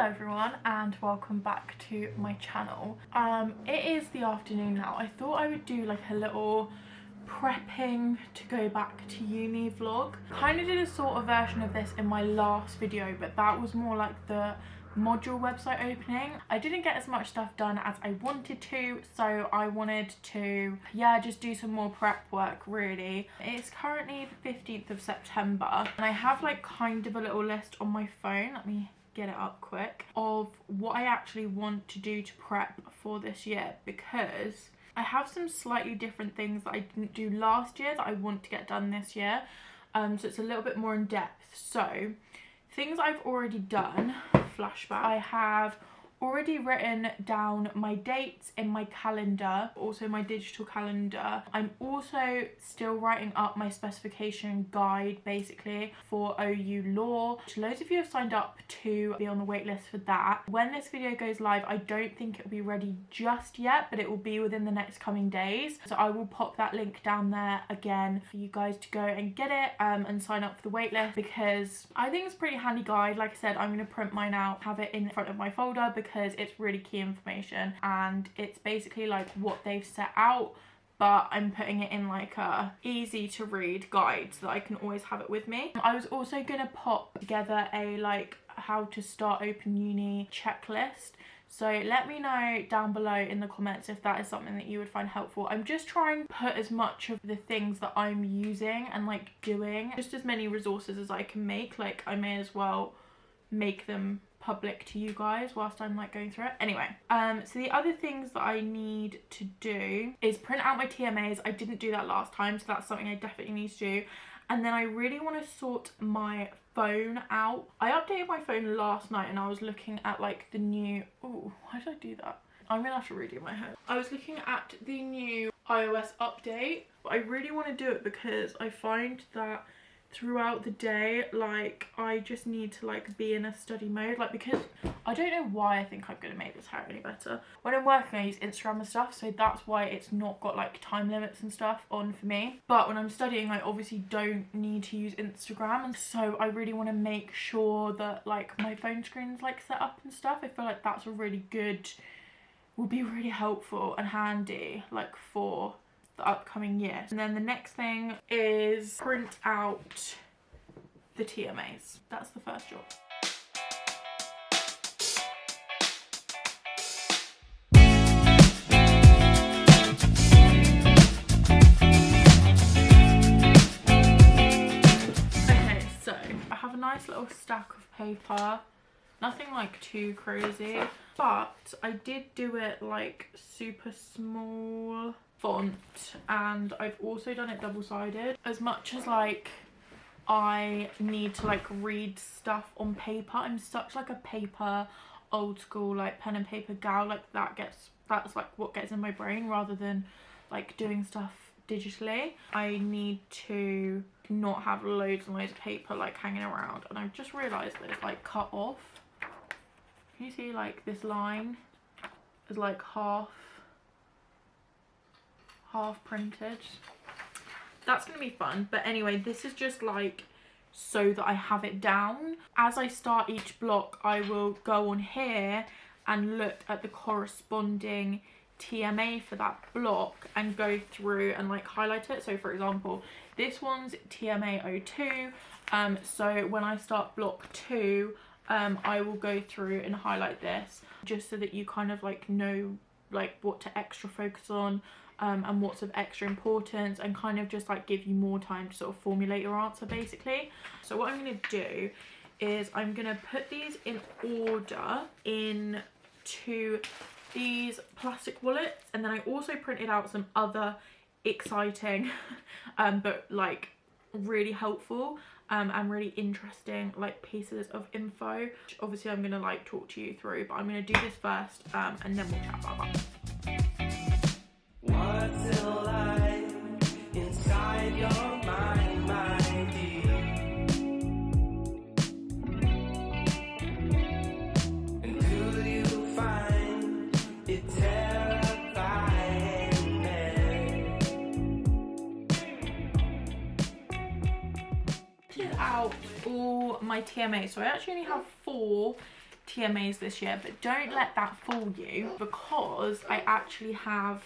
Hello everyone and welcome back to my channel. It is the afternoon now. I thought I would do like a little prepping to go back to uni vlog. Kind of did a sort of version of this in my last video, but that was more like the module website opening. I didn't get as much stuff done as I wanted to, so I wanted to just do some more prep work really. It's currently the 15th of September and I have like kind of a little list on my phone. Let me get it up quick of what I actually want to do to prep for this year, because I have some slightly different things that I didn't do last year that I want to get done this year. So it's a little bit more in depth. So things I've already done, flashback, I have already written down my dates in my calendar, also my digital calendar. I'm also still writing up my specification guide basically for OU Law. Loads of you have signed up to be on the wait list for that. When this video goes live, I don't think it'll be ready just yet, but it will be within the next coming days. So I will pop that link down there again for you guys to go and get it and sign up for the wait list, because I think it's a pretty handy guide. Like I said, I'm going to print mine out, have it in front of my folder because it's really key information and it's basically like what they've set out, but I'm putting it in like a easy to read guide so that I can always have it with me. I was also gonna pop together a like how to start open uni checklist, so let me know down below in the comments if that is something that you would find helpful. I'm just trying to put as much of the things that I'm using and like doing, just as many resources as I can make. Like I may as well make them public to you guys whilst I'm like going through it. Anyway, so the other things that I need to do is print out my TMAs. I didn't do that last time, so that's something I definitely need to do. And then I really want to sort my phone out. I updated my phone last night and I was looking at like the new, oh, why did I do that? I'm gonna have to redo my hair. I was looking at the new iOS update, but I really want to do it because I find that throughout the day, like I just need to like be in a study mode, like because I don't know why I think I'm gonna make this hair any better. When I'm working I use Instagram and stuff, so that's why it's not got like time limits and stuff on for me. But when I'm studying I obviously don't need to use Instagram, and so I really want to make sure that like my phone screen is like set up and stuff. I feel like that's a really good, will be really helpful and handy like for the upcoming year. And then the next thing is print out the TMAs. That's the first job. Okay, so I have a nice little stack of paper, nothing like too crazy, but I did do it like super small font, and I've also done it double-sided. As much as like I need to like read stuff on paper, I'm such like a paper old school like pen and paper gal, like that's like what gets in my brain rather than like doing stuff digitally. I need to not have loads and loads of paper like hanging around, and I've just realized that it's like cut off. Can you see like this line is like half printed? That's gonna be fun. But anyway, this is just like so that I have it down. As I start each block I will go on here and look at the corresponding TMA for that block and go through and like highlight it. So for example, this one's TMA 02, so when I start block 2 I will go through and highlight this just so that you kind of like know like what to extra focus on and what's of extra importance, and kind of just like give you more time to sort of formulate your answer basically. So what I'm going to do is I'm going to put these in order into these plastic wallets, and then I also printed out some other exciting but like really helpful and really interesting like pieces of info, which obviously I'm gonna like talk to you through, but I'm gonna do this first and then we'll chat about that. What's it like inside your mind, my dear? And do you find it terrifying there? Out all my TMAs, so I actually only have 4 TMAs this year, but don't let that fool you, because I actually have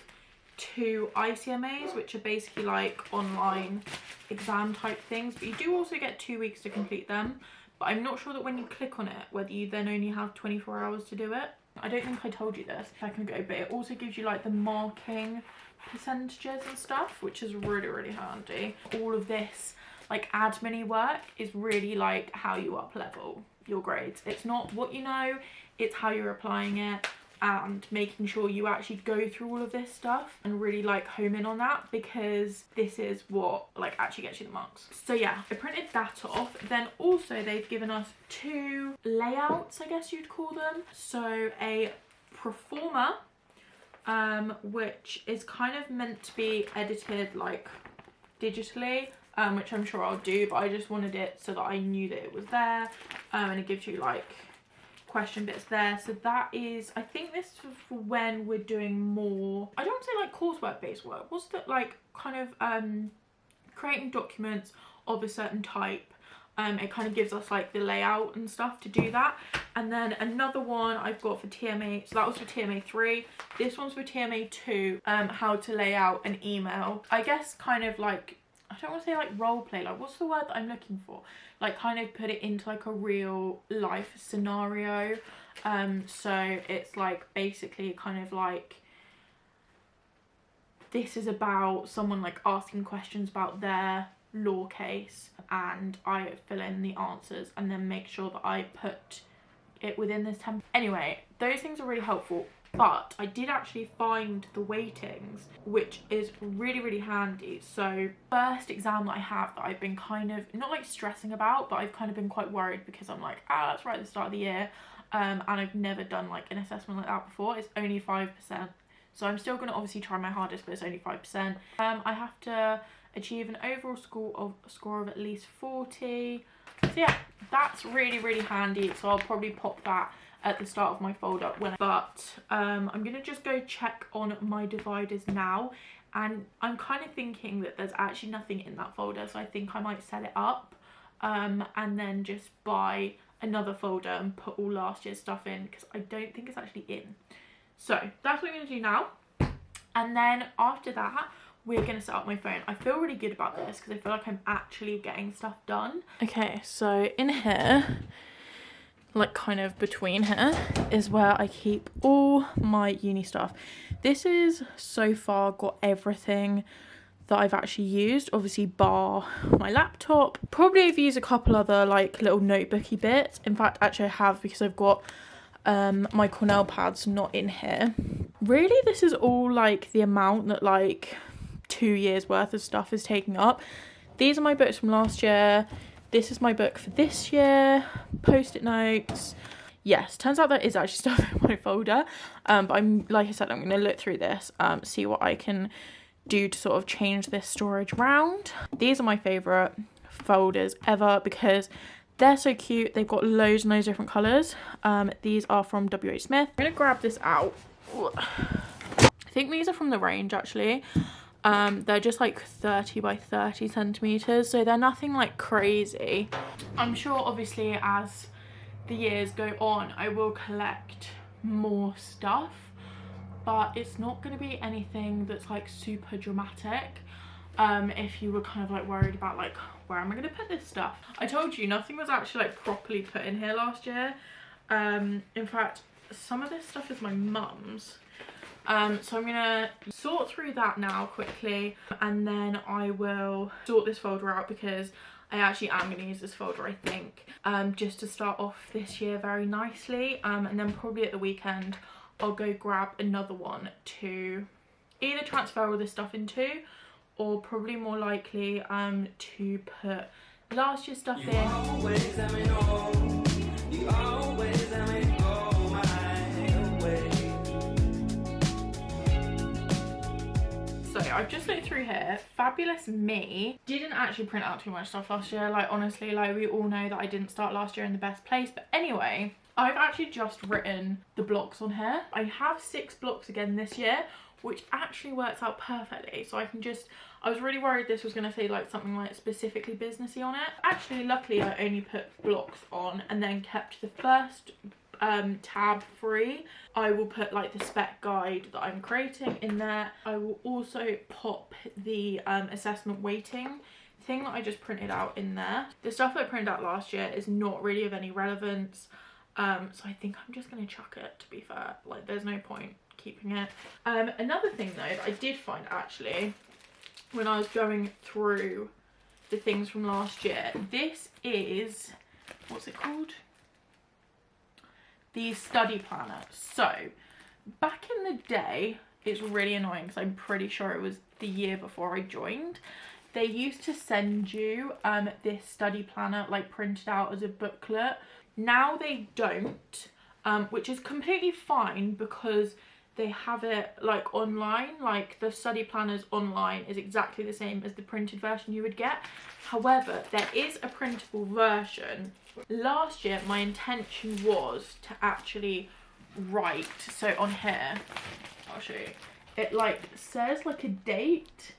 2 ICMAs, which are basically like online exam type things, but you do also get 2 weeks to complete them. But I'm not sure that when you click on it, whether you then only have 24 hours to do it. I don't think I told you this a second ago, but it also gives you like the marking percentages and stuff, which is really, really handy. All of this like admin-y work is really like how you up level your grades. It's not what you know, it's how you're applying it and making sure you actually go through all of this stuff and really like home in on that, because this is what like actually gets you the marks. So yeah, I printed that off. Then also they've given us 2 layouts, I guess you'd call them. So a Proforma, which is kind of meant to be edited like digitally, which I'm sure I'll do, but I just wanted it so that I knew that it was there, and it gives you like question bits there. So that is, I think this is for when we're doing more, I don't want to say like coursework based work, what's that, like kind of creating documents of a certain type. It kind of gives us like the layout and stuff to do that. And then another one I've got for TMA, so that was for TMA 3, this one's for TMA 2, how to lay out an email. I guess kind of like, I don't want to say like role play, like what's the word that I'm looking for? Like kind of put it into like a real life scenario. So it's like basically kind of like, this is about someone like asking questions about their law case, and I fill in the answers and then make sure that I put it within this template. Anyway, those things are really helpful. But I did actually find the weightings, which is really, really handy. So first exam that I have that I've been kind of, not like stressing about, but I've kind of been quite worried because I'm like, that's right at the start of the year. And I've never done like an assessment like that before. It's only 5%. So I'm still going to obviously try my hardest, but it's only 5%. I have to achieve an overall score of at least 40. So yeah, that's really, really handy. So I'll probably pop that at the start of my folder I'm gonna just go check on my dividers now, and I'm kind of thinking that there's actually nothing in that folder, so I think I might set it up and then just buy another folder and put all last year's stuff in, because I don't think it's actually in. So that's what I'm gonna do now, and then after that we're gonna set up my phone. I feel really good about this because I feel like I'm actually getting stuff done. Okay, so in here, like kind of between here, is where I keep all my uni stuff. This is so far got everything that I've actually used, obviously bar my laptop. Probably I've used a couple other like little notebooky bits. In fact, actually I have, because I've got my Cornell pads not in here. Really, this is all like the amount that like 2 years worth of stuff is taking up. These are my books from last year. This is my book for this year, post-it notes. Yes, turns out there is actually stuff in my folder, but I'm, like I said, I'm going to look through this, see what I can do to sort of change this storage around. These are my favourite folders ever because they're so cute. They've got loads and loads of different colours. These are from WH Smith. I'm going to grab this out. I think these are from the range actually. They're just like 30 by 30 centimeters, so they're nothing like crazy. I'm sure obviously as the years go on I will collect more stuff, but it's not going to be anything that's like super dramatic. If you were kind of like worried about like, where am I going to put this stuff? I told you nothing was actually like properly put in here last year. In fact, some of this stuff is my mum's. So I'm gonna sort through that now quickly, and then I will sort this folder out because I actually am gonna use this folder, I think, just to start off this year very nicely. And then probably at the weekend I'll go grab another one to either transfer all this stuff into, or probably more likely to put last year's stuff in. I've just looked through here. Fabulous Me didn't actually print out too much stuff last year. Like honestly, like we all know that I didn't start last year in the best place. But anyway, I've actually just written the blocks on here. I have 6 blocks again this year, which actually works out perfectly. So I can just, I was really worried this was going to say like something like specifically businessy on it. Actually, luckily I only put blocks on and then kept the first tab 3. I will put like the spec guide that I'm creating in there. I will also pop the assessment weighting thing that I just printed out in there. The stuff that I printed out last year is not really of any relevance, so I think I'm just gonna chuck it, to be fair. Like, there's no point keeping it. Another thing though that I did find actually when I was going through the things from last year, this is, what's it called? The study planner. So back in the day, it's really annoying because I'm pretty sure it was the year before I joined, they used to send you this study planner like printed out as a booklet. Now they don't, which is completely fine because they have it like online. Like the study planners online is exactly the same as the printed version you would get. However, there is a printable version. Last year my intention was to actually write, so on here I'll show you, it like says like a date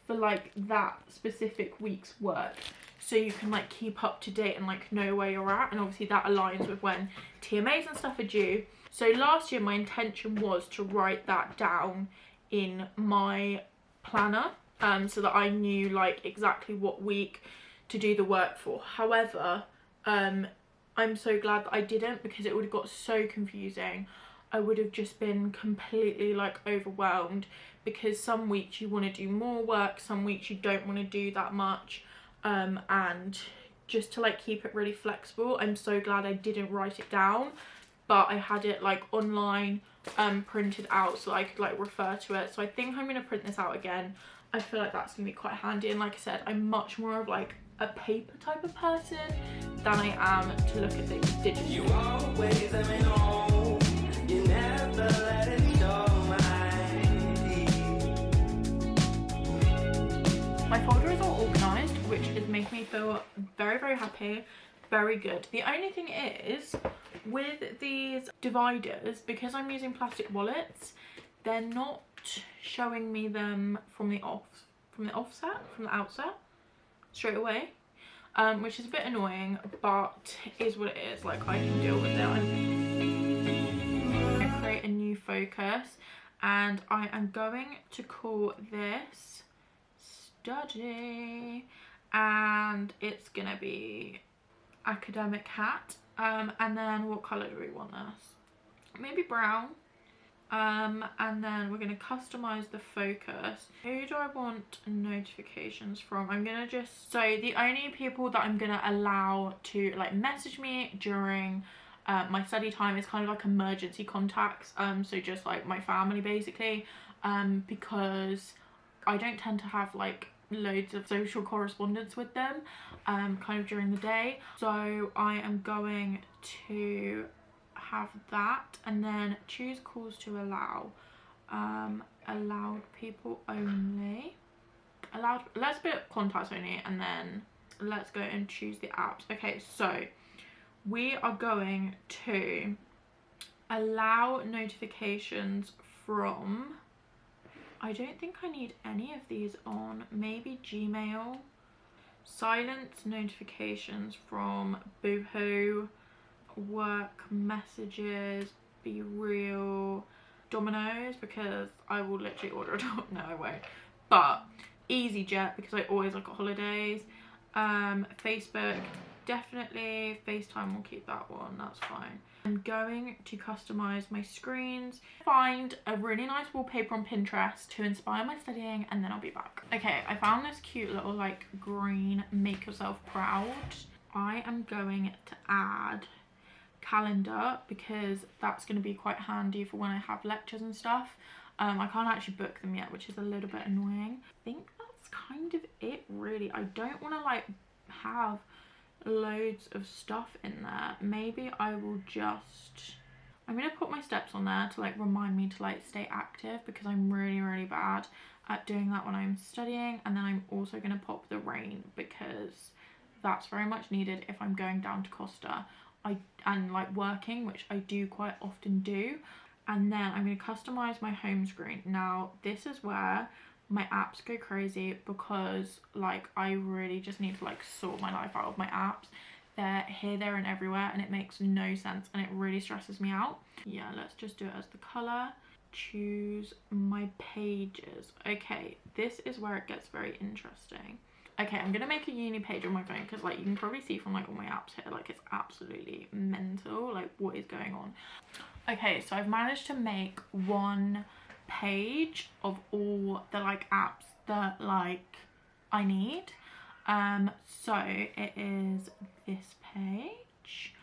for like that specific week's work, so you can like keep up to date and like know where you're at, and obviously that aligns with when TMAs and stuff are due. So last year my intention was to write that down in my planner, so that I knew like exactly what week to do the work for. However, I'm so glad that I didn't, because it would have got so confusing. I would have just been completely like overwhelmed, because some weeks you want to do more work, some weeks you don't want to do that much, and just to like keep it really flexible, I'm so glad I didn't write it down, but I had it like online printed out so I could like refer to it. So I think I'm going to print this out again. I feel like that's going to be quite handy, and like I said, I'm much more of like a paper type of person than I am to look at things digitally. You always let me know. You never let it show my folder is all organised, which is making me feel very, very happy, very good. The only thing is, with these dividers, because I'm using plastic wallets, they're not showing me them from the outset straight away, which is a bit annoying, but is what it is. Like, I can deal with it. I'm gonna create a new focus, and I am going to call this study, and it's gonna be academic hat. And then what color do we want this? Maybe brown. And then we're going to customize the focus. Who do I want notifications from? I'm going to just, so the only people that I'm going to allow to like message me during my study time is kind of like emergency contacts. So just like my family basically, because I don't tend to have like loads of social correspondence with them kind of during the day. So I am going to have that, and then choose calls to allow, allowed people only, allowed, let's put contacts only, and then let's go and choose the apps. Okay, so we are going to allow notifications from, I don't think I need any of these on, maybe Gmail, silence notifications from Boohoo, work messages, Be Real, Domino's, because I will literally order a no I won't, but EasyJet because I always look at holidays, Facebook definitely, FaceTime will keep that one, that's fine. I'm going to customize my screens, find a really nice wallpaper on Pinterest to inspire my studying, and then I'll be back. Okay, I found this cute little like green make yourself proud. I am going to add calendar because that's going to be quite handy for when I have lectures and stuff. I can't actually book them yet, which is a little bit annoying. I think that's kind of it really. I don't want to like have loads of stuff in there. Maybe I will just, I'm going to put my steps on there to like remind me to like stay active, because I'm really bad at doing that when I'm studying. And then I'm also going to pop the rain because that's very much needed if I'm going down to Costa and like working, which I do quite often do. And then I'm going to customize my home screen. Now this is where my apps go crazy, because like I really just need to like sort my life out of my apps. they're here, there and everywhere, and it makes no sense and it really stresses me out. Yeah, let's just do it as the colour. Choose my pages. Okay, this is where it gets very interesting. Okay, I'm gonna make a uni page on my phone because like you can probably see from like all my apps here, like it's absolutely mental, like what is going on. Okay, so I've managed to make one page of all the like apps that like I need. So it is this page.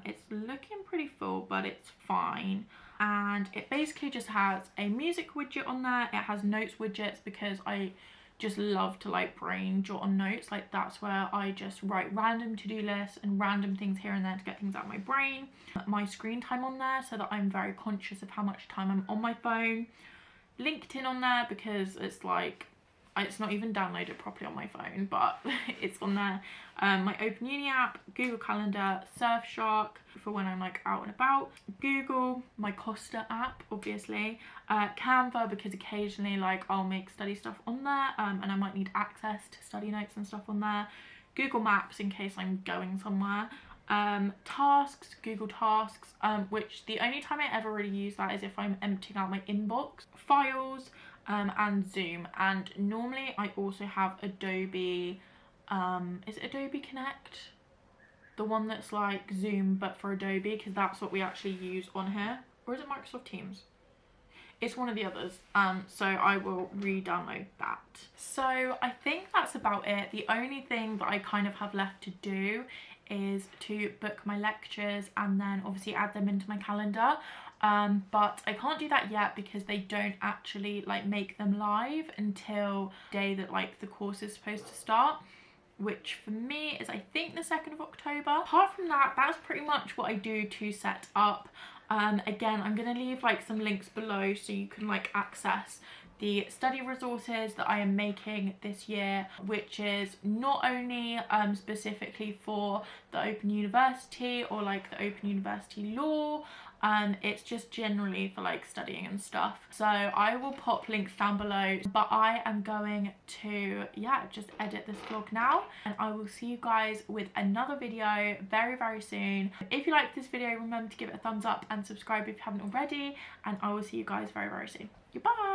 It's looking pretty full, but it's fine. And it basically just has a music widget on there. It has notes widgets because I just love to like brain jot on notes. Like that's where I just write random to-do lists and random things here and there to get things out of my brain. My screen time on there so that I'm very conscious of how much time I'm on my phone. LinkedIn on there because it's like, it's not even downloaded properly on my phone, but it's on there. My Open Uni app, Google Calendar, Surfshark for when I'm like out and about, Google, my Costa app obviously, Canva because occasionally like I'll make study stuff on there, and I might need access to study notes and stuff on there, Google Maps in case I'm going somewhere, Tasks, Google Tasks, which the only time I ever really use that is if I'm emptying out my inbox, Files, and Zoom. And normally I also have Adobe, is it Adobe Connect? The one that's like Zoom but for Adobe, because that's what we actually use on here. Or is it Microsoft Teams? It's one of the others, so I will re-download that. So I think that's about it. The only thing that I kind of have left to do is to book my lectures and then obviously add them into my calendar. But I can't do that yet because they don't actually like make them live until the day that like the course is supposed to start, which for me is I think the 2nd of October. Apart from that, that's pretty much what I do to set up. Again, I'm gonna leave like some links below so you can like access the study resources that I am making this year, which is not only specifically for the Open University or like the Open University law, it's just generally for like studying and stuff. So I will pop links down below, but I am going to just edit this vlog now, and I will see you guys with another video very soon. If you like this video, remember to give it a thumbs up and subscribe if you haven't already, and I will see you guys very soon. Goodbye.